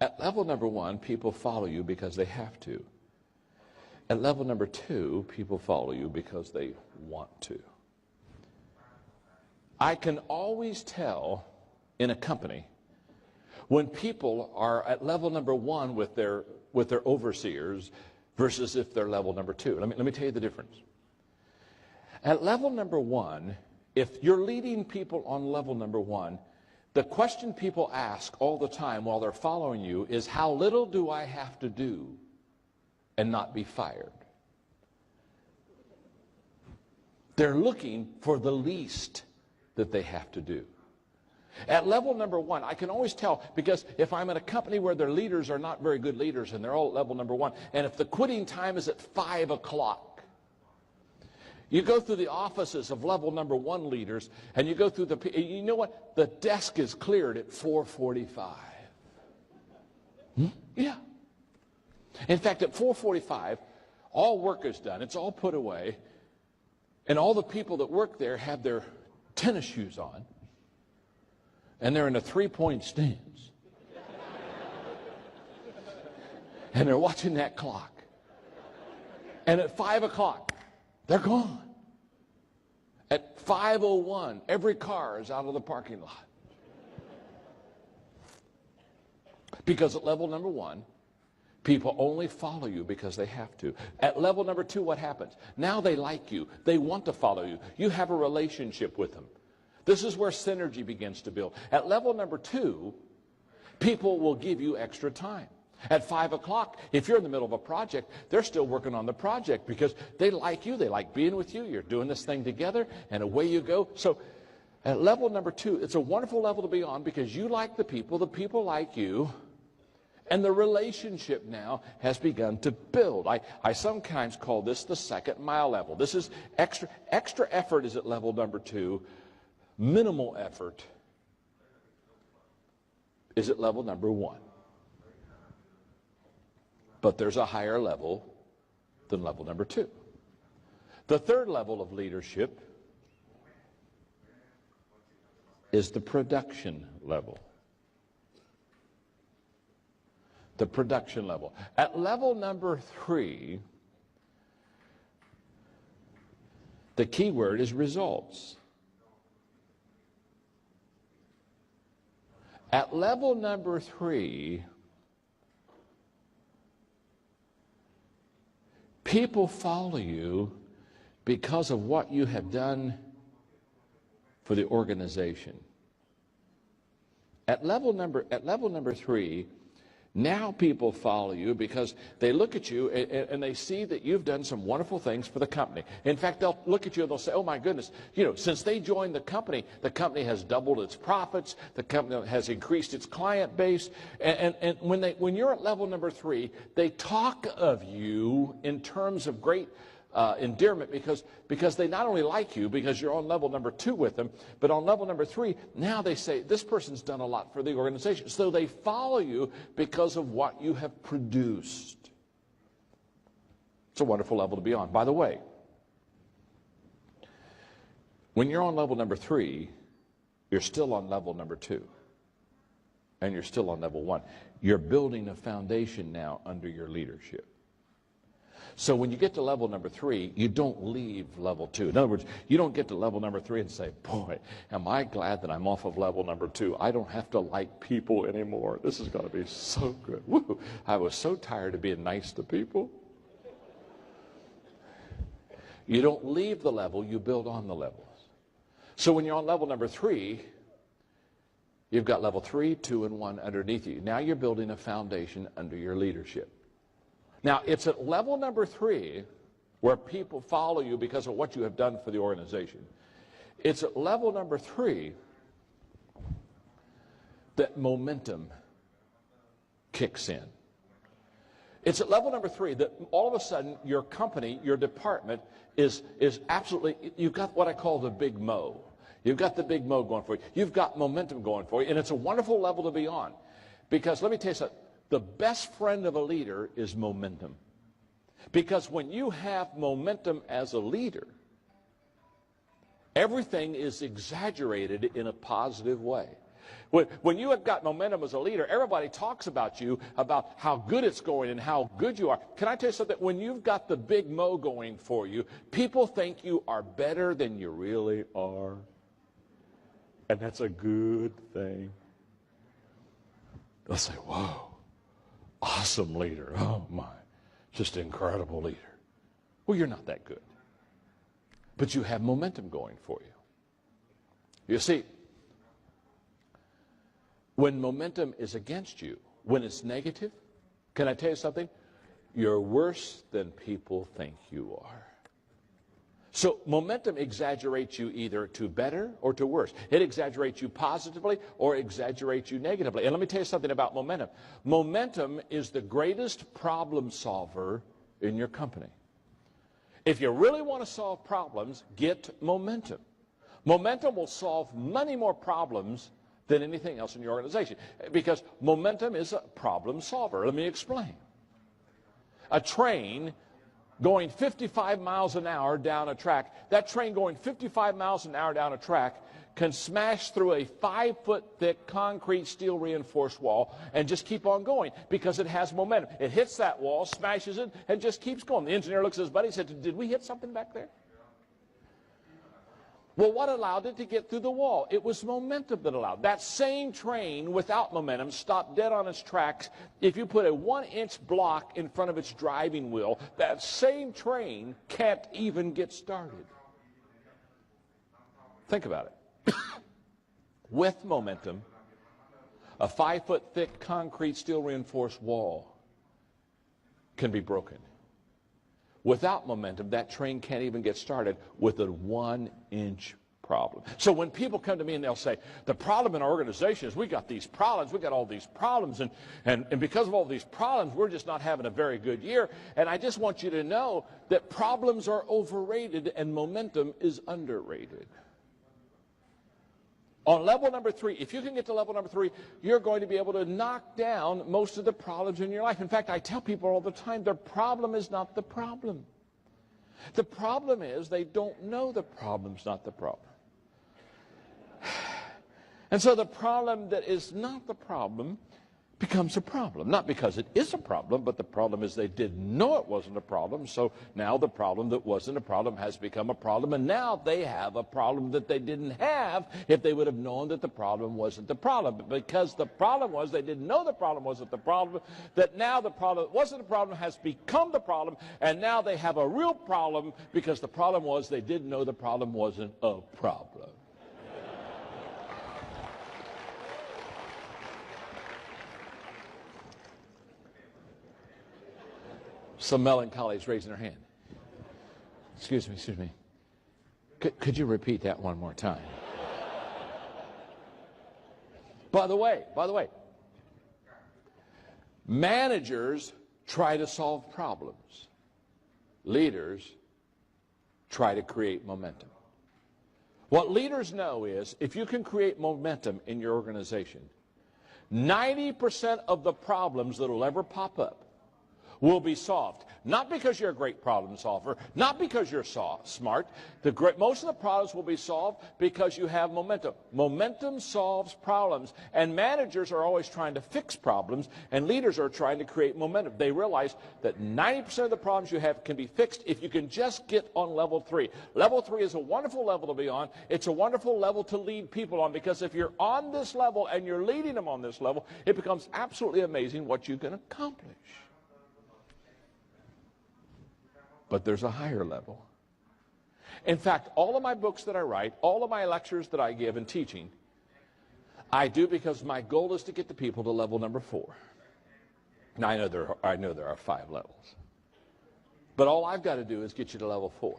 At level number one, people follow you because they have to. At level number two, people follow you because they want to. I can always tell in a company when people are at level number one with their overseers versus if they're level number two. Let me tell you the difference. At level number one, if you're leading people on level number one, the question people ask all the time while they're following you is, how little do I have to do and not be fired? They're looking for the least that they have to do. At level number one, I can always tell, because if I'm in a company where their leaders are not very good leaders and they're all at level number one, and if the quitting time is at 5 o'clock, you go through the offices of level number one leaders, and you go through you know what? The desk is cleared at 4:45. Yeah. In fact, at 4:45, all work is done. It's all put away. And all the people that work there have their tennis shoes on. And they're in a 3-point stance. And they're watching that clock. And at 5 o'clock, they're gone. At 5:01, every car is out of the parking lot. Because at level number one, people only follow you because they have to. At level number two, what happens? Now they like you. They want to follow you. You have a relationship with them. This is where synergy begins to build. At level number two, people will give you extra time. At 5 o'clock, if you're in the middle of a project, they're still working on the project because they like you. They like being with you. You're doing this thing together, and away you go. So at level number two, it's a wonderful level to be on because you like the people like you, and the relationship now has begun to build. I sometimes call this the second mile level. This is extra effort is at level number two. Minimal effort is at level number one. But there's a higher level than level number two. The third level of leadership is the production level. The production level. At level number three, the key word is results. At level number three, people follow you because of what you have done for the organization. At level number three, now people follow you because they look at you and they see that you've done some wonderful things for the company. In fact, they'll look at you and they'll say, oh my goodness, since they joined the company has doubled its profits, the company has increased its client base. And when you're at level number three, they talk of you in terms of great endearment because they not only like you because you're on level number two with them, but on level number three, now they say, this person's done a lot for the organization. So they follow you because of what you have produced. It's a wonderful level to be on. By the way, when you're on level number three, you're still on level number two. And you're still on level one. You're building a foundation now under your leadership. So when you get to level number three, you don't leave level two. In other words, you don't get to level number three and say, boy, am I glad that I'm off of level number two. I don't have to like people anymore. This is going to be so good. Woo! I was so tired of being nice to people. You don't leave the level, you build on the levels. So when you're on level number three, you've got level 3, 2, and 1 underneath you. Now you're building a foundation under your leadership. Now, it's at level number 3 where people follow you because of what you have done for the organization. It's at level number 3 that momentum kicks in. It's at level number 3 that all of a sudden your company, your department is absolutely, you've got what I call the big mo. You've got the big mo going for you. You've got momentum going for you, and it's a wonderful level to be on. Because let me tell you something. The best friend of a leader is momentum. Because when you have momentum as a leader, everything is exaggerated in a positive way. When you have got momentum as a leader, everybody talks about you, about how good it's going and how good you are. Can I tell you something? When you've got the big mo going for you, people think you are better than you really are. And that's a good thing. They'll say, whoa, awesome leader. Oh, my, just incredible leader. Well, you're not that good. But you have momentum going for you. You see, when momentum is against you, when it's negative, can I tell you something? You're worse than people think you are. So momentum exaggerates you either to better or to worse. It exaggerates you positively or exaggerates you negatively. And let me tell you something about momentum. Momentum is the greatest problem solver in your company. If you really want to solve problems, get momentum. Momentum will solve many more problems than anything else in your organization, because momentum is a problem solver. Let me explain. A train going 55 miles an hour down a track, that train going 55 miles an hour down a track can smash through a 5-foot thick concrete steel reinforced wall and just keep on going because it has momentum. It hits that wall, smashes it, and just keeps going. The engineer looks at his buddy and said, did we hit something back there? Well, what allowed it to get through the wall? It was momentum that allowed. That same train without momentum stopped dead on its tracks. If you put a 1-inch block in front of its driving wheel, that same train can't even get started. Think about it. With momentum, a 5-foot thick concrete steel reinforced wall can be broken. Without momentum, that train can't even get started with a 1-inch problem. So when people come to me and they'll say, the problem in our organization is we got these problems, we got all these problems, and because of all these problems, we're just not having a very good year. And I just want you to know that problems are overrated and momentum is underrated. On level number 3, if you can get to level number 3, you're going to be able to knock down most of the problems in your life. In fact, I tell people all the time, their problem is not the problem. The problem is they don't know the problem's not the problem. And so the problem that is not the problem becomes a problem. Not because it is a problem, but the problem is they didn't know it wasn't a problem. So now the problem that wasn't a problem has become a problem. And now they have a problem that they didn't have if they would have known that the problem wasn't the problem. But because the problem was they didn't know the problem wasn't the problem, that now the problem that wasn't the problem has become the problem. And now they have a real problem because the problem was they didn't know the problem wasn't a problem. Some melancholy is raising their hand. Excuse me. Could you repeat that one more time? By the way, managers try to solve problems. Leaders try to create momentum. What leaders know is if you can create momentum in your organization, 90% of the problems that will ever pop up will be solved. Not because you're a great problem solver, not because you're smart. Most of the problems will be solved because you have momentum. Momentum solves problems, and managers are always trying to fix problems, and leaders are trying to create momentum. They realize that 90% of the problems you have can be fixed if you can just get on level 3. Level 3 is a wonderful level to be on. It's a wonderful level to lead people on, because if you're on this level and you're leading them on this level, it becomes absolutely amazing what you can accomplish. But there's a higher level. In fact, all of my books that I write, all of my lectures that I give and teaching, I do because my goal is to get the people to level number 4. Now, I know there are 5 levels. But all I've got to do is get you to level 4.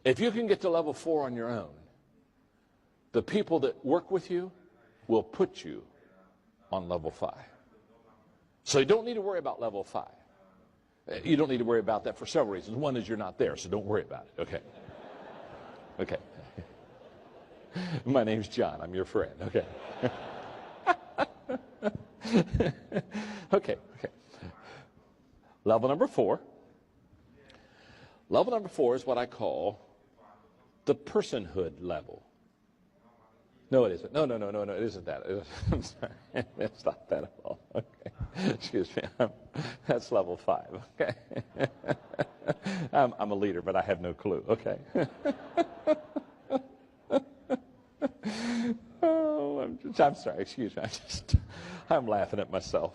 If you can get to level 4 on your own, the people that work with you will put you on level 5. So you don't need to worry about level 5. You don't need to worry about that for several reasons. One is you're not there, so don't worry about it. Okay. My name's John. I'm your friend. Okay. Okay. Level number 4. Level number 4 is what I call the personhood level. No, it isn't. No, it isn't that. I'm sorry. It's not that at all. Okay. Excuse me. That's level 5. Okay. I'm a leader, but I have no clue. Okay. Oh, I'm sorry. Excuse me. I'm laughing at myself.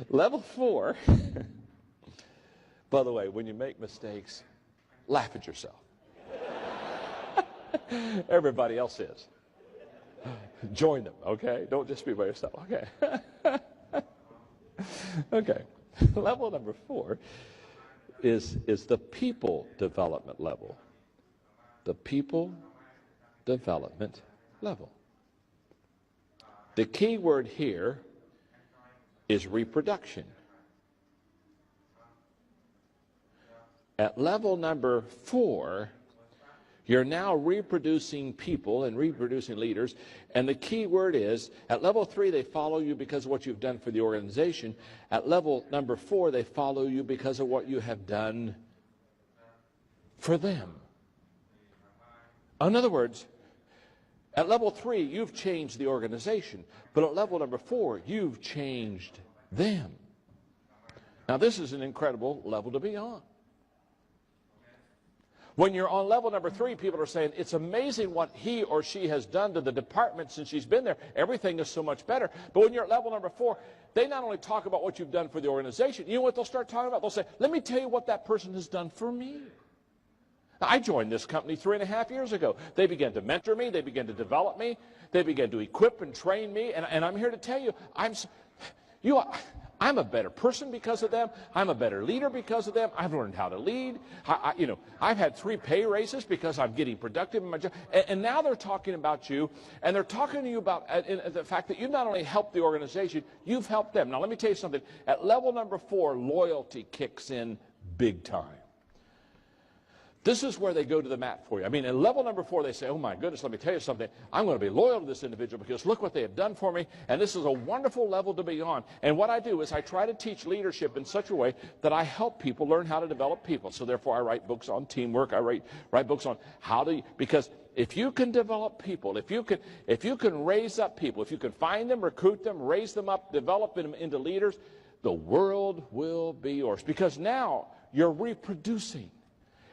Level 4. By the way, when you make mistakes, laugh at yourself. Everybody else is. Join them, okay? Don't just be by yourself, okay? Okay. Level number 4 is the people development level. The people development level. The key word here is reproduction. At level number 4, you're now reproducing people and reproducing leaders. And the key word is, at level 3, they follow you because of what you've done for the organization. At level number 4, they follow you because of what you have done for them. In other words, at level 3, you've changed the organization. But at level number 4, you've changed them. Now, this is an incredible level to be on. When you're on level number 3, people are saying, it's amazing what he or she has done to the department since she's been there. Everything is so much better. But when you're at level number 4, they not only talk about what you've done for the organization, you know what they'll start talking about? They'll say, let me tell you what that person has done for me. Now, I joined this company 3.5 years ago. They began to mentor me. They began to develop me. They began to equip and train me. And I'm here to tell you, I'm a better person because of them. I'm a better leader because of them. I've learned how to lead. I've had 3 pay raises because I'm getting productive in my job. And now they're talking about you, and they're talking to you about the fact that you've not only helped the organization, you've helped them. Now, let me tell you something. At level number 4, loyalty kicks in big time. This is where they go to the mat for you. I mean, at level number 4, they say, oh my goodness, let me tell you something. I'm going to be loyal to this individual because look what they have done for me. And this is a wonderful level to be on. And what I do is I try to teach leadership in such a way that I help people learn how to develop people. So therefore, I write books on teamwork. I write books on how to, because if you can develop people, if you can raise up people, if you can find them, recruit them, raise them up, develop them into leaders, the world will be yours. Because now you're reproducing.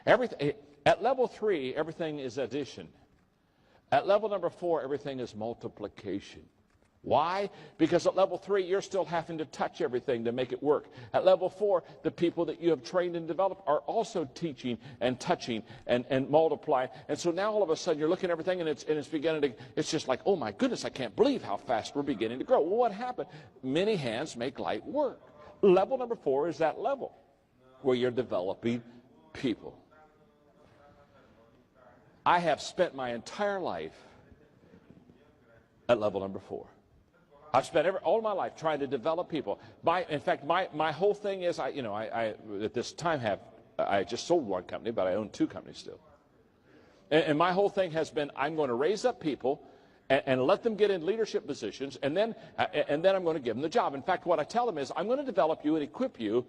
At level 3, everything is addition. At level number 4, everything is multiplication. Why? Because at level 3, you're still having to touch everything to make it work. At level 4, the people that you have trained and developed are also teaching and touching and multiplying. And so now all of a sudden you're looking at everything and it's beginning to, it's just like, oh my goodness, I can't believe how fast we're beginning to grow. Well, what happened? Many hands make light work. Level number 4 is that level where you're developing people. I have spent my entire life at level number 4. I've spent all my life trying to develop people. In fact, my whole thing is, I at this time I just sold one company, but I own 2 companies still. And my whole thing has been, I'm going to raise up people and let them get in leadership positions, and then I'm going to give them the job. In fact, what I tell them is, I'm going to develop you and equip you,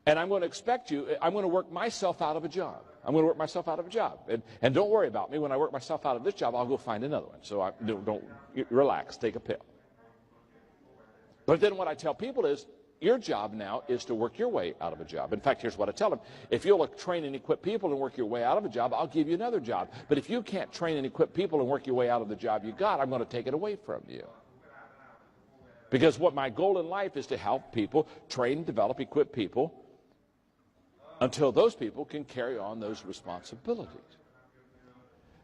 and I'm going to expect you, I'm going to work myself out of a job. I'm going to work myself out of a job. And don't worry about me. When I work myself out of this job, I'll go find another one. So don't relax, take a pill. But then what I tell people is, your job now is to work your way out of a job. In fact, here's what I tell them. If you'll train and equip people and work your way out of a job, I'll give you another job. But if you can't train and equip people and work your way out of the job you got, I'm going to take it away from you. Because what my goal in life is to help people, train, develop, equip people, until those people can carry on those responsibilities.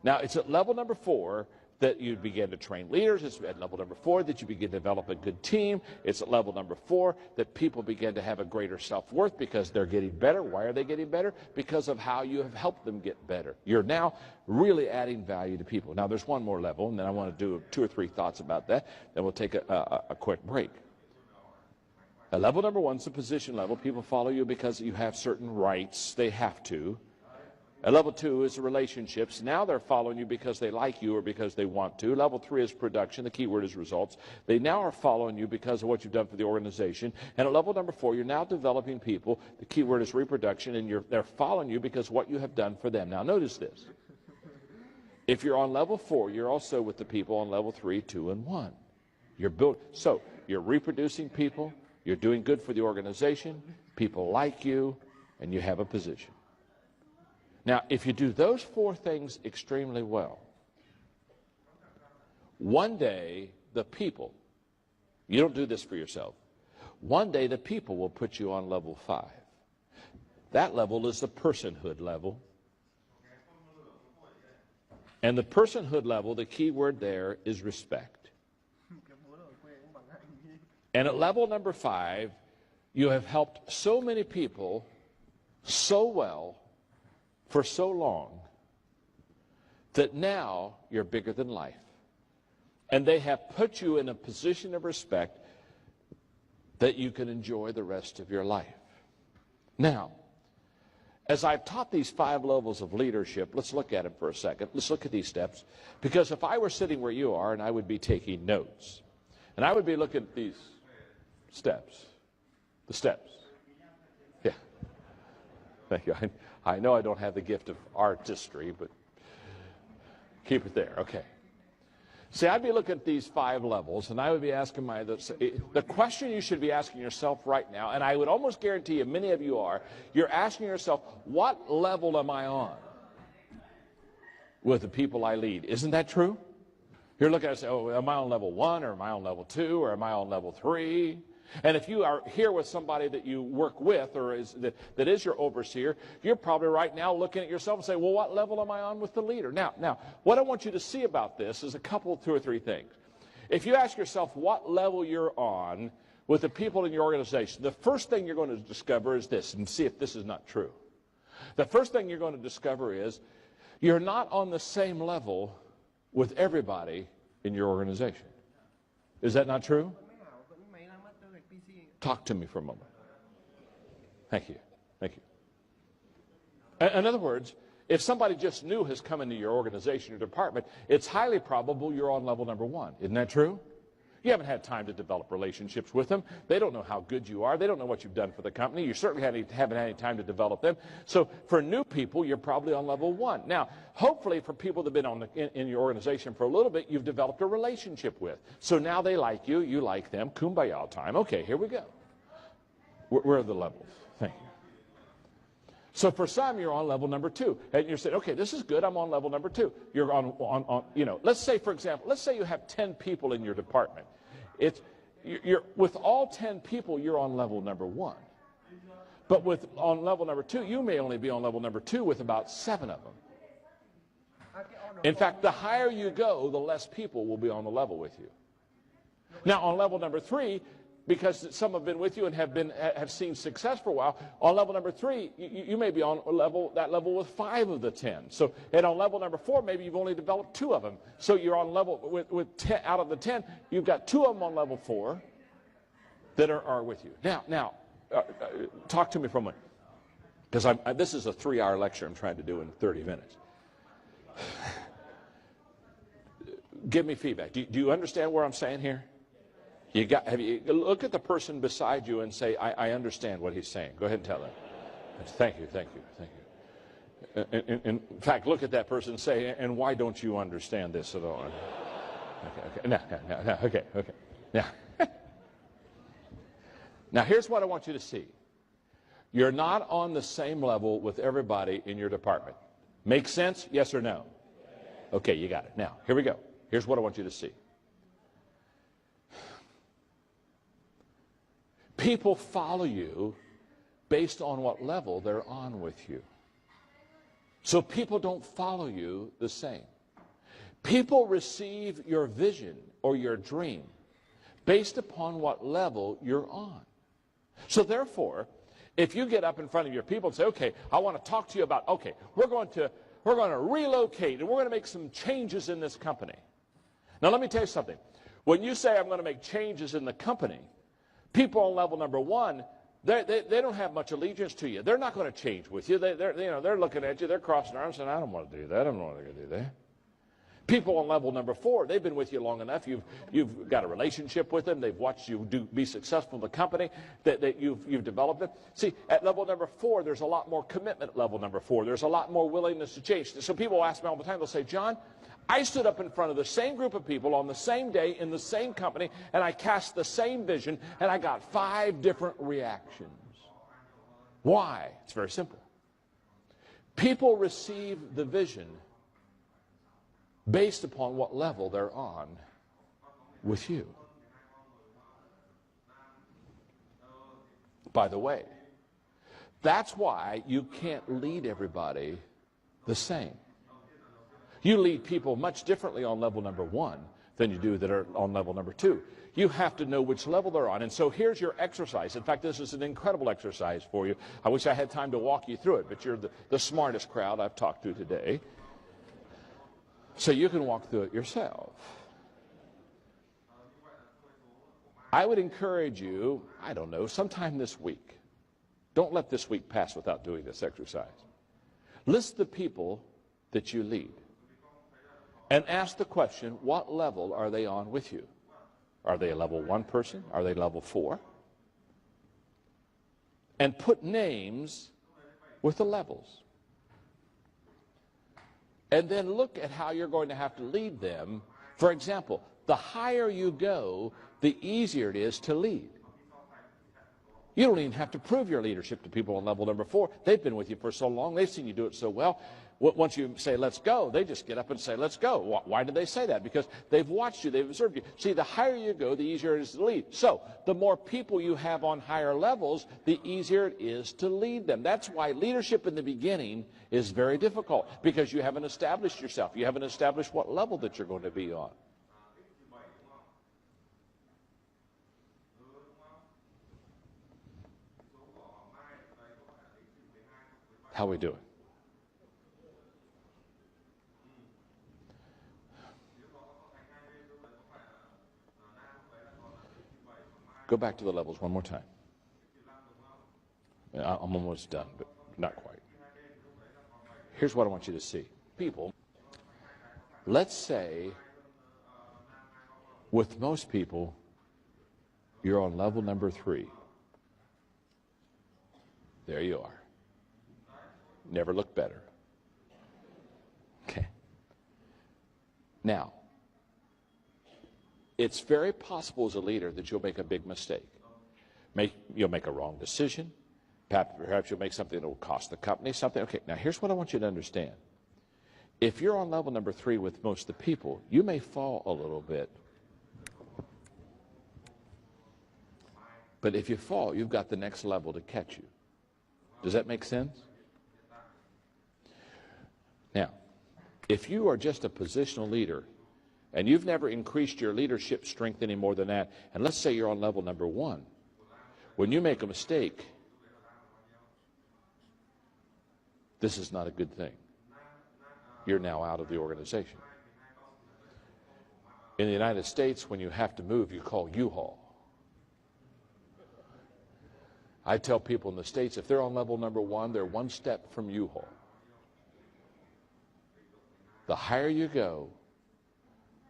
Now, it's at level number 4 that you begin to train leaders. It's at level number 4 that you begin to develop a good team. It's at level number 4 that people begin to have a greater self-worth because they're getting better. Why are they getting better? Because of how you have helped them get better. You're now really adding value to people. Now, there's one more level, and then I want to do 2 or 3 thoughts about that. Then we'll take a quick break. Level number 1 is the position level. People follow you because you have certain rights. They have to. Level 2 is the relationships. Now they're following you because they like you or because they want to. Level 3 is production. The key word is results. They now are following you because of what you've done for the organization. And at level number 4, you're now developing people. The key word is reproduction, and they're following you because of what you have done for them. Now notice this. If you're on level 4, you're also with the people on level 3, 2, and 1. So you're reproducing people, you're doing good for the organization, people like you, and you have a position. Now, if you do those 4 things extremely well, one day the people, you don't do this for yourself, one day the people will put you on level 5. That level is the personhood level. And the personhood level, the key word there is respect. And at level number 5, you have helped so many people so well for so long that now you're bigger than life. And they have put you in a position of respect that you can enjoy the rest of your life. Now, as I've taught these 5 levels of leadership, let's look at them for a second. Let's look at these steps. Because if I were sitting where you are and I would be taking notes, and I would be looking at these steps, the steps. Yeah. Thank you. I know I don't have the gift of artistry, but keep it there. Okay. See, I'd be looking at these 5 levels, and I would be asking the question you should be asking yourself right now, and I would almost guarantee you, many of you are, you're asking yourself, what level am I on with the people I lead? Isn't that true? You're looking at it and say, oh, am I on level 1, or am I on level 2, or am I on level 3? And if you are here with somebody that you work with, or that is your overseer, you're probably right now looking at yourself and saying, well, what level am I on with the leader? Now, what I want you to see about this is 2 or 3 things. If you ask yourself what level you're on with the people in your organization, the first thing you're going to discover is this, and see if this is not true. The first thing you're going to discover is you're not on the same level with everybody in your organization. Is that not true? Talk to me for a moment. Thank you. Thank you. In other words, if somebody just new has come into your organization or department, it's highly probable you're on level number 1. Isn't that true? You haven't had time to develop relationships with them. They don't know how good you are. They don't know what you've done for the company. You certainly haven't had any time to develop them. So for new people, you're probably on level 1. Now, hopefully for people that have been in your organization for a little bit, you've developed a relationship with. So now they like you. You like them. Kumbaya time. Okay, here we go. Where are the levels? Thank you. So for some, you're on level number 2. And you're saying, okay, this is good. I'm on level number 2. You're on let's say, for example, let's say you have 10 people in your department. With all 10 people, you're on level number 1. But on level number 2, you may only be on level number 2 with about 7 of them. In fact, the higher you go, the less people will be on the level with you. Now, on level number 3, because some have been with you and have seen success for a while, on level number 3, you may be on that level with 5 of the 10. So, and on level number 4, maybe you've only developed 2 of them. So you're on level with 10 out of the 10. You've got 2 of them on level 4 that are with you. Now, talk to me for a minute, because this is a 3-hour lecture I'm trying to do in 30 minutes. Give me feedback. Do you understand what I'm saying here? Look at the person beside you and say, I understand what he's saying. Go ahead and tell them. Thank you, thank you, thank you. In fact, look at that person and say, and why don't you understand this at all? Okay. Now, okay. Now, now here's what I want you to see. You're not on the same level with everybody in your department. Make sense? Yes or no? Okay, you got it. Now, here we go. Here's what I want you to see. People follow you based on what level they're on with you. So people don't follow you the same. People receive your vision or your dream based upon what level you're on. So therefore, if you get up in front of your people and say, okay, I want to talk to you about, okay, we're going to relocate and we're going to make some changes in this company. Now let me tell you something. When you say I'm going to make changes in the company, people on level number 1, they don't have much allegiance to you. They're not going to change with you. They're looking at you. They're crossing their arms and I don't want to do that. I don't want to do that. People on level number 4, they've been with you long enough. You've got a relationship with them. They've watched you be successful in the company that you've developed them. See, at level number 4, there's a lot more commitment at level number 4. There's a lot more willingness to change. So people ask me all the time, they'll say, John, I stood up in front of the same group of people on the same day in the same company, and I cast the same vision, and I got 5 different reactions. Why? It's very simple. People receive the vision based upon what level they're on with you. By the way, that's why you can't lead everybody the same. You lead people much differently on level number 1 than you do that are on level number 2. You have to know which level they're on. And so here's your exercise. In fact, this is an incredible exercise for you. I wish I had time to walk you through it, but you're the smartest crowd I've talked to today. So you can walk through it yourself. I would encourage you, I don't know, sometime this week. Don't let this week pass without doing this exercise. List the people that you lead. And ask the question, what level are they on with you? Are they a level 1 person? Are they level 4? And put names with the levels. And then look at how you're going to have to lead them. For example, the higher you go, the easier it is to lead. You don't even have to prove your leadership to people on level number 4. They've been with you for so long. They've seen you do it so well. Once you say, let's go, they just get up and say, let's go. Why did they say that? Because they've watched you. They've observed you. See, the higher you go, the easier it is to lead. So the more people you have on higher levels, the easier it is to lead them. That's why leadership in the beginning is very difficult, because you haven't established yourself. You haven't established what level that you're going to be on. How we doing? Go back to the levels one more time. I'm almost done, but not quite. Here's what I want you to see. People, let's say with most people, you're on level number 3. There you are. Never looked better. Okay. Now, it's very possible as a leader that you'll make a big mistake. You'll make a wrong decision. Perhaps you'll make something that will cost the company something. Okay, now here's what I want you to understand. If you're on level number 3 with most of the people, you may fall a little bit. But if you fall, you've got the next level to catch you. Does that make sense? Now, if you are just a positional leader and you've never increased your leadership strength any more than that, and let's say you're on level number 1, when you make a mistake, this is not a good thing. You're now out of the organization. In the United States, when you have to move, you call U-Haul. I tell people in the States, if they're on level number 1, they're 1 step from U-Haul. The higher you go,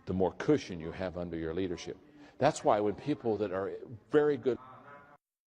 the more cushion you have under your leadership. That's why when people that are very good